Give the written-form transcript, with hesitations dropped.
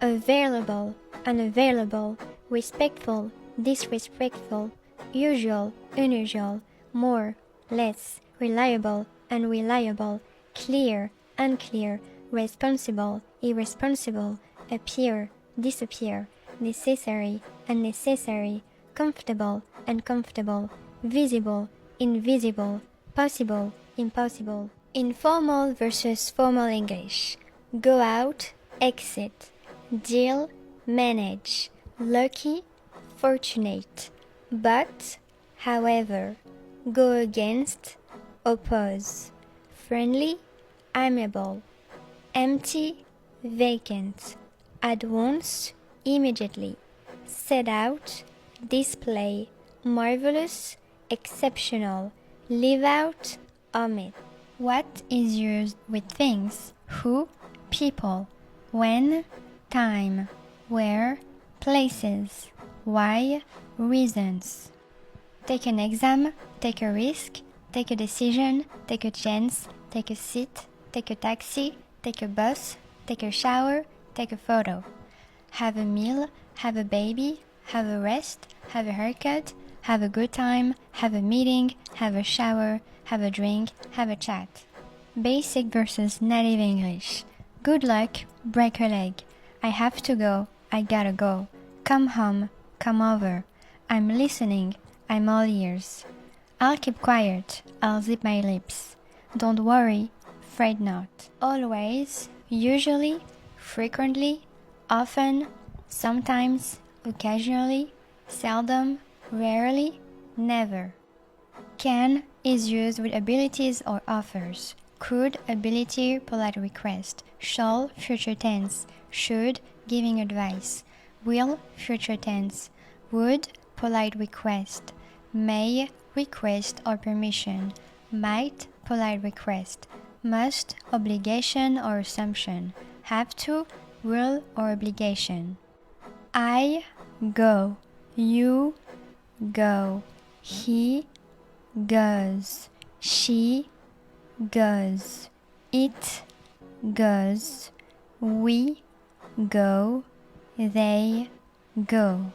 available, unavailable, respectful, disrespectful, usual, unusual, more, less, reliable, unreliable, clear, unclear, responsible, irresponsible, appear, disappear, necessary, unnecessary, comfortable, uncomfortable, visible, invisible, possible, impossible. Informal versus formal English. Go out, exit, deal, manage, lucky, fortunate, but, however, go against, oppose, friendly, amiable, empty, vacant, at once, immediately, set out, display, marvelous, exceptional, leave out, omit. What is used with things? Who, people, when, time, where, places, why, reasons. Take an exam, take a risk, take a decision, take a chance, take a seat, take a taxi, take a bus, take a shower, take a photo. Have a meal, have a baby, have a rest, have a haircut, have a good time, have a meeting, have a shower, have a drink, have a chat. Basic versus native English. Good luck, break a leg. I have to go, I gotta go. Come home, come over. I'm listening, I'm all ears. I'll keep quiet, I'll zip my lips. Don't worry, fret not. Always, usually, frequently, often, sometimes, occasionally, seldom, rarely, never. Can is used with abilities or offers. Could, ability, polite request. Shall, future tense. Should, giving advice. Will, future tense. Would, polite request. May, request or permission. Might, polite request. Must, obligation or assumption. Have to, rule or obligation. I go. You go. He goes. She goes. It goes. We go. They go.